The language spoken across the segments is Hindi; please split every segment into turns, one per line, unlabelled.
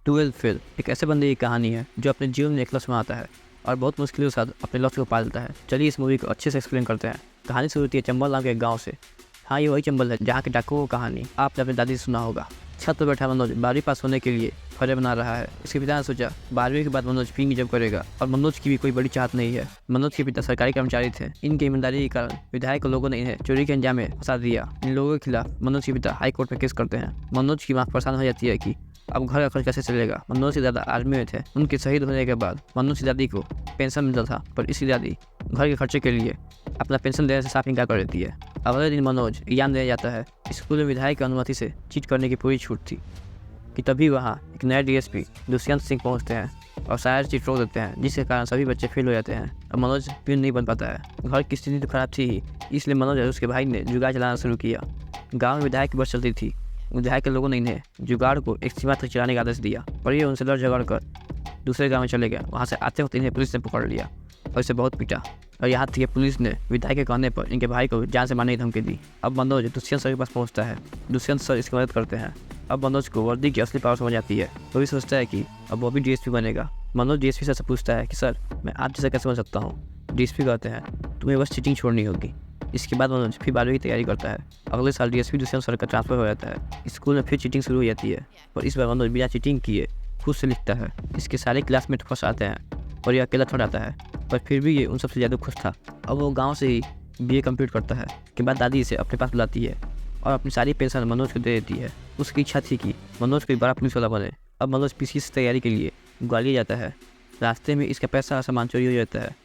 ट्वेल्थ फेल एक ऐसे बंदे की कहानी है जो अपने जीवन में एक लक्ष्य बनाता है और बहुत मुश्किलों के साथ अपने लक्ष्य को पा लेता है। चलिए इस मूवी को अच्छे से एक्सप्लेन करते हैं। कहानी शुरू होती है चंबल नाम के एक गाँव से। हाँ, ये वही चंबल है जहाँ के डाकुओं की कहानी आपने अपनी दादी से सुना होगा। छत पर बैठा मनोज 12वीं पास होने के लिए फर्रे बना रहा है। इसके पिता ने सोचा 12वीं के बाद मनोज पीएंगी जब करेगा, और मनोज की भी कोई बड़ी चाहत नहीं है। मनोज के पिता सरकारी कर्मचारी थे। इनकी ईमानदारी के कारण विधायक को लोगों ने इन्हें चोरी के अंजाम में फंसा दिया। इन लोगों के खिलाफ मनोज के पिता हाई कोर्ट में केस करते हैं। मनोज की मां परेशान हो जाती है कि अब घर का खर्च कैसे चलेगा। मनोज की दादा आर्मी में थे। उनके शहीद होने के बाद मनोज की दादी को पेंशन मिलता था, पर इसकी दादी घर के खर्चे के लिए अपना पेंशन देने से साफ इनकार कर देती है। अगले दिन मनोज एग्जाम देने जाता है। स्कूल में विधायक की अनुमति से चीट करने की पूरी छूट थी कि तभी वहाँ एक नए डीएसपी दुष्यंत सिंह पहुँचते हैं और शायद चीट रोक देते हैं, जिसके कारण सभी बच्चे फेल हो जाते हैं और मनोज पियून नहीं बन पाता है। घर की स्थिति तो खराब थी ही, इसलिए मनोज और उसके भाई ने जुगाड़ चलाना शुरू किया। गाँव में विधायक की बस चलती थी। विधायक के लोगों ने इन्हें जुगाड़ को एक सीमा तक चलाने का आदेश दिया, पर ये उनसे लड़ झगड़ कर दूसरे गाँव में चले गए। वहाँ से आते वक्त इन्हें पुलिस ने पकड़ लिया और इसे बहुत पीटा, और यहाँ तक कि पुलिस ने विधायक के कहने पर इनके भाई को जान से मारने की धमकी दी। अब मनोज दुष्यंत सर के पास पहुँचता है। दुष्यंत सर इसकी मदद करते हैं। अब मनोज को वर्दी की असली पावर समझ आती है। वो भी सोचता है कि अब वो भी डीएसपी बनेगा। मनोज डीएसपी सर से पूछता है कि सर, मैं आप जैसा कैसे बन सकता हूँ। डीएसपी कहते हैं तुम्हें बस चीटिंग छोड़नी होगी। इसके बाद मनोज फिर 12वीं की तैयारी करता है। अगले साल डीएसपी दुष्यंत सर का ट्रांसफर हो जाता है। स्कूल में फिर चीटिंग शुरू हो जाती है, पर इस बार मनोज बिना चीटिंग किए खुद से लिखता है। इसके सारे क्लासमेट फर्स्ट आते हैं और ये अकेला थर्ड आता है, पर फिर भी ये उन सबसे ज़्यादा खुश था। अब वो गाँव से ही BA कंप्लीट करता है। के बाद दादी इसे अपने पास बुलाती है और अपनी सारी पेंशन मनोज को दे देती है। उसकी इच्छा थी कि मनोज कोई बड़ा पुलिस वाला बने। अब मनोज पीसी से तैयारी के लिए ग्वालियर जाता है। रास्ते में इसका पैसा सामान चोरी हो जाता है।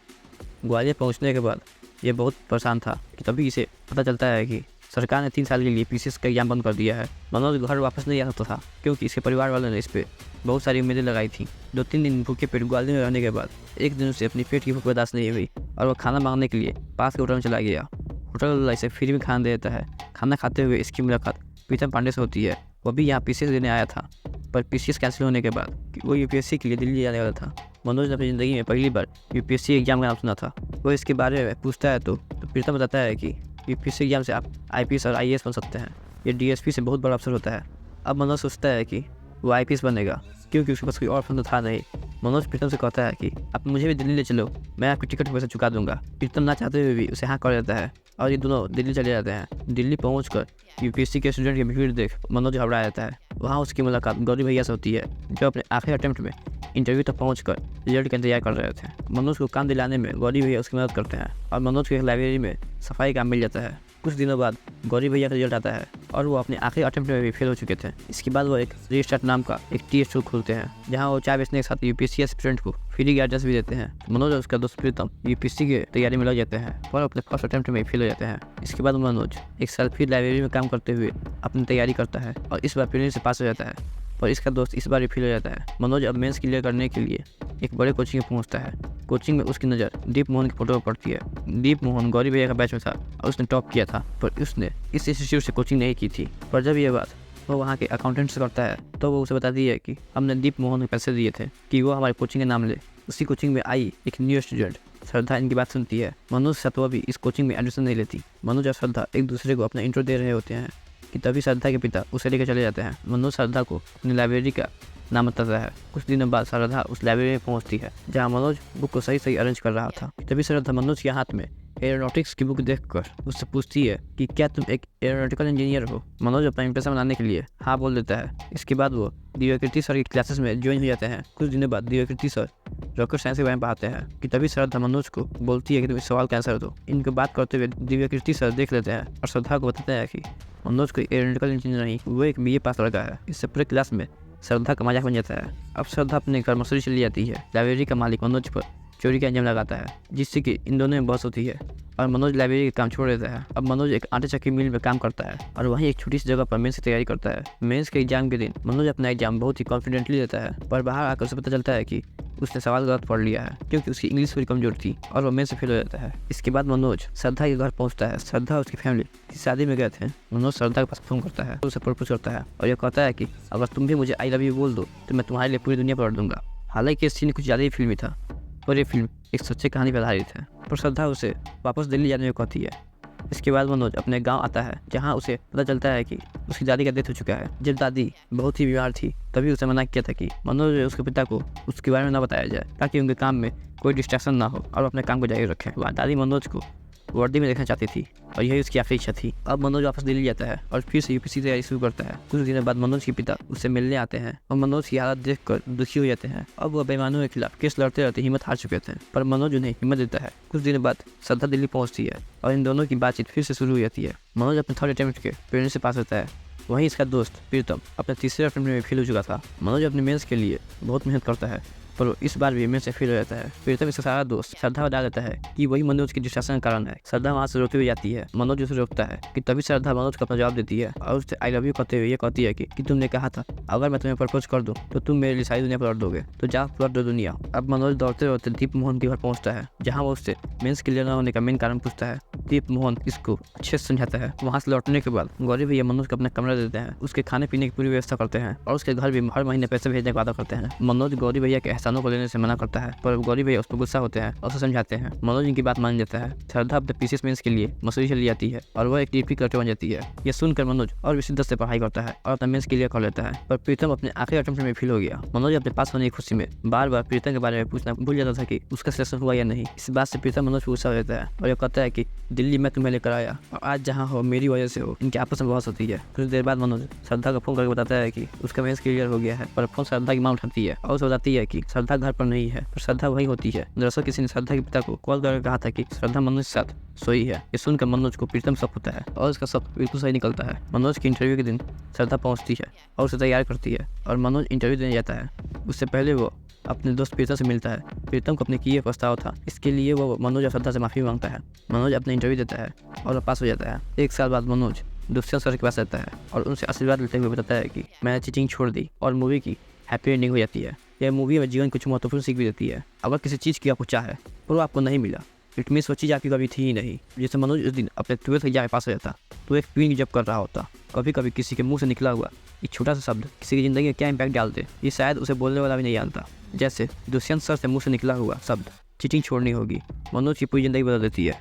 ग्वालियर पहुंचने के बाद ये बहुत परेशान था कि तभी इसे पता चलता है कि सरकार ने 3 साल के लिए पीसीएस का एग्जाम बंद कर दिया है। मनोज घर वापस नहीं आ सकता था क्योंकि इसके परिवार वालों ने इस पर बहुत सारी उम्मीदें लगाई थी। 2-3 दिन भूखे पेट ग्वालियर में रहने के बाद एक दिन उसे अपनी पेट की भूख बर्दाश्त नहीं हुई और वह खाना मांगने के लिए पास के होटल में चला गया। होटल वाला इसे फ्री में खाना दे देता है। खाना खाते हुए इसकी मुलाकात प्रीतम पांडे से होती है। वो भी यहाँ पीसीएस देने आया था, पर पीसीएस कैंसिल होने के बाद वो यूपीएससी के लिए दिल्ली जाने वाला था। मनोज ने अपनी ज़िंदगी में पहली बार यूपीएससी एग्जाम का नाम सुना था। वो इसके बारे में पूछता है तो प्रीतम बताता है कि यूपीएससी एग्जाम से आप आईपीएस और आईएएस बन सकते हैं। ये डीएसपी से बहुत बड़ा अवसर होता है। अब मनोज सोचता है कि वो आईपीएस बनेगा क्योंकि उसके पास कोई और फंड था नहीं। मनोज प्रीतम से कहता है कि आप मुझे भी दिल्ली ले चलो, मैं आपकी टिकट पैसा चुका दूंगा। प्रीतम ना चाहते हुए भी उसे हाँ कर देता है और ये दोनों दिल्ली चले जाते हैं। दिल्ली पहुंचकर यूपीएससी के स्टूडेंट की भीड़ देख मनोज घबरा जाता है। वहाँ उसकी मुलाकात गौरी भैया से होती है, जो अपने आखिरी अटेम्प्ट में इंटरव्यू तक पहुंचकर रिजल्ट का इंतजार कर रहे थे। मनोज को काम दिलाने में गौरी भैया उसकी मदद करते हैं और मनोज को एक लाइब्रेरी में सफाई काम मिल जाता है। कुछ दिनों बाद गौरी भैया का रिजल्ट आता है और वो अपने आखिरी अटेम्प्ट में भी फेल हो चुके थे। इसके बाद वो एक रीस्टार्ट नाम का एक टी स्टोर खोलते हैं, जहाँ वो चाय बेचने के साथ यूपीएससी स्टूडेंट को फ्री गाइडेंस भी देते हैं। मनोज और उसका दोस्त प्रीतम यूपीएससी की तैयारी में लग जाते हैं, पर अपने फर्स्ट अटेम्प्ट में फेल हो जाते हैं। इसके बाद मनोज एक साल फिर लाइब्रेरी में काम करते हुए अपनी तैयारी करता है और इस बार प्रीलिम्स से पास हो जाता है, पर इसका दोस्त इस बार भी फेल हो जाता है। मनोज अब मेंस क्लियर करने के लिए एक बड़े कोचिंग में पहुंचता है। कोचिंग में उसकी नज़र दीप मोहन की फोटो पर पड़ती है। दीप मोहन गौरी भैया का बैच में था और उसने टॉप किया था, पर उसने इस इंस्टीट्यूट से कोचिंग नहीं की थी। पर जब ये बात वो वहाँ के अकाउंटेंट से करता है तो वो उसे बताती है कि हमने दीप मोहन को पैसे दिए थे कि वो हमारे कोचिंग का नाम ले। उसी कोचिंग में आई एक न्यू स्टूडेंट श्रद्धा इनकी बात सुनती है। मनोज से तो भी इस कोचिंग में एडमिशन नहीं लेती। मनोज और श्रद्धा एक दूसरे को अपना इंट्रो दे रहे होते हैं कि तभी श्रद्धा के पिता उसे लेकर चले जाते हैं। मनोज श्रद्धा को अपनी लाइब्रेरी का नाम बताता है। कुछ दिनों बाद श्रद्धा उस लाइब्रेरी में पहुंचती है जहां मनोज बुक को सही अरेंज कर रहा था। तभी श्रद्धा मनोज के हाथ में एरोनॉटिक्स की बुक देखकर उससे पूछती है कि क्या तुम एक एरोनॉटिकल इंजीनियर हो। मनोज अपना इंप्रेशन बनाने के लिए हाँ बोल देता है। इसके बाद वो दिव्यकृति सर की क्लासेस में ज्वाइन हो जाते हैं। कुछ दिनों बाद दिव्यकृति सर रॉकेट साइंस के बारे में पढ़ाते हैं कि तभी श्रद्धा मनोज को बोलती है कि तुम इस सवाल का आंसर दो। इनको बात करते हुए दिव्यकृति सर देख लेते हैं और श्रद्धा को बताते हैं कि मनोज कोई एरोनॉटिकल इंजीनियर नहीं, वो एक BA पास लड़का है। इससे पूरे क्लास में श्रद्धा का मजाक बन जाता है। अब श्रद्धा अपने घर मसूरी चली जाती है। लाइब्रेरी का मालिक मनोज पर चोरी का अंजाम लगाता है, जिससे कि इन दोनों में बहस होती है और मनोज लाइब्रेरी का काम छोड़ देता है। अब मनोज एक आटे चक्की मिल में काम करता है और वहीं एक छोटी सी जगह पर मेंस की तैयारी करता है। मेंस के एग्जाम के दिन मनोज अपना एग्जाम बहुत ही कॉन्फिडेंटली देता है, पर बाहर आकर उसे पता चलता है कि उसने सवाल गलत पढ़ लिया है क्योंकि उसकी इंग्लिश थोड़ी कमजोर थी और वो मेंस से फेल हो जाता है। इसके बाद मनोज श्रद्धा के घर पहुंचता है। श्रद्धा और उसकी फैमिली की शादी में गए थे। मनोज श्रद्धा के पास फोन करता है, उसे प्रपोज करता है और यह कहता है कि अगर तुम भी मुझे आई लव यू बोल दो तो मैं तुम्हारे लिए पूरी दुनिया पलट दूंगा। हालांकि ये सीन कुछ ज़्यादा ही फिल्मी था, पर यह फिल्म एक सच्ची कहानी पर आधारित है। पर श्रद्धा उसे वापस दिल्ली जाने को कहती है इसके बाद मनोज अपने गांव आता है, जहां उसे पता चलता है कि उसकी दादी का डेथ हो चुका है। जब दादी बहुत ही बीमार थी तभी उसे मना किया था कि मनोज और उसके पिता को उसके बारे में न बताया जाए, ताकि उनके काम में कोई डिस्ट्रैक्शन ना हो और अपने काम को जारी रखें। वह दादी मनोज को वर्दी में देखना चाहती थी और यही उसकी आखिरी इच्छा थी। अब मनोज वापस दिल्ली जाता है और फिर से यूपीएससी तैयारी शुरू करता है। कुछ दिनों बाद मनोज के पिता उससे मिलने आते हैं और मनोज की हालत देखकर दुखी हो जाते हैं। अब वह बेईमानों के खिलाफ केस लड़ते लड़ते हिम्मत हार चुके थे, पर मनोज उन्हें हिम्मत देता है। कुछ दिनों बाद श्रद्धा दिल्ली पहुंचती है और इन दोनों की बातचीत फिर से शुरू हो जाती है। मनोज अपने थर्ड अटेम्प्ट के पेरेंट्स से पास होता है। वहीं इसका दोस्त प्रीतम अपने तीसरे अटेम्प्ट में फेल हो चुका था। मनोज अपने मेंस के लिए बहुत मेहनत करता है, पर वो इस बार भी मेंस से फेल हो जाता है। प्रीतम इसका सारा दोस्त श्रद्धा बता देता है कि वही मनोज की डिस्ट्रैक्शन का कारण है। श्रद्धा वहाँ से रोती हुई जाती है। मनोज उसे रोकता है कि तभी श्रद्धा मनोज को अपना जवाब देती है और उससे आई लव यू कहते हुए ये कहती है कि तुमने कहा था अगर मैं तुम्हें प्रपोज कर दूं तो तुम मेरे लिए सारी दुनिया पलट दोगे, तो जा पलट दो दुनिया। अब मनोज दौड़ते दौड़ते दीप मोहन के घर पहुंचता है, जहाँ वो उससे मेंस क्लियर न होने का मेन कारण पूछता है। दीप मोहन इसको अच्छे से समझाता है। वहाँ से लौटने के बाद गौरी भैया मनोज को अपना कमरा देते हैं, उसके खाने पीने की पूरी व्यवस्था करते हैं और उसके घर भी हर महीने पैसे भेजने का वादा करते हैं। मनोज गौरी भैया के एहसानों को लेने से मना करता है, पर गौरी भैया उस पर गुस्सा होते हैं और उसे समझाते हैं। मनोज इनकी बात मान जाता है। श्रद्धा अपने पीसीएस मेंस के लिए मसूरी चली जाती है और वह एक टीपी कलेक्टर बन जाती है। यह सुनकर मनोज और भी शिद्दत से पढ़ाई करता है और अपना मेंस क्लियर कर लेता है। पर प्रीतम अपने आखिरी अटेम्प्ट में फेल हो गया। मनोज अपने पास होने की खुशी में बार बार प्रीतम के बारे में पूछना भूल जाता था कि उसका सिलेक्शन हुआ या नहीं। इस बात से प्रीतम मनोज को गुस्सा हो जाता है और यह कहता है कि दिल्ली में तुम्हें लेकर आया और आज जहाँ हो मेरी वजह से हो। इनके आपस में बहस होती है। कुछ देर बाद मनोज श्रद्धा को फोन करके बताता है कि उसका मेंस क्लियर हो गया है, पर फोन श्रद्धा की मां उठाती है और उसे बताती है कि श्रद्धा घर पर नहीं है, पर श्रद्धा वही होती है। दरअसल किसी ने श्रद्धा के पिता को कॉल करके कहा था कि श्रद्धा मनोज के साथ सोई है। ये सुनकर मनोज को प्रीतम शक होता है और उसका शक बिल्कुल सही निकलता है। मनोज की इंटरव्यू के दिन श्रद्धा पहुंचती है और उसे तैयार करती है और मनोज इंटरव्यू देने जाता है। उससे पहले वो अपने दोस्त प्रीतम से मिलता है। प्रीतम को अपने किए प्रस्ताव था, इसके लिए वो मनोज और श्रद्धा से माफ़ी मांगता है। मनोज अपना इंटरव्यू देता है और वो पास हो जाता है। एक साल बाद मनोज दुष्यंत सर के पास रहता है और उनसे आशीर्वाद लेते हुए बताता है कि मैंने चीटिंग छोड़ दी और मूवी की हैप्पी एंडिंग हो जाती है। यह मूवी में जीवन कुछ महत्वपूर्ण सीख भी देती है। अगर किसी चीज़ की आपको चाह है पर वो आपको नहीं मिला, इट मीन्स वो चीज़ आपकी कभी थी ही नहीं। जैसे मनोज उस दिन अपने 12th एग्जाम में पास हो जाता तो एक ट्वीन जब कर रहा होता। कभी कभी किसी के मुंह से निकला हुआ एक छोटा सा शब्द किसी की ज़िंदगी में क्या इम्पैक्ट डालते, ये शायद उसे बोलने वाला भी नहीं जानता। जैसे दुष्यंत सर से मुंह से निकला हुआ शब्द चीटिंग छोड़नी होगी मनोज की पूरी ज़िंदगी बदल देती है।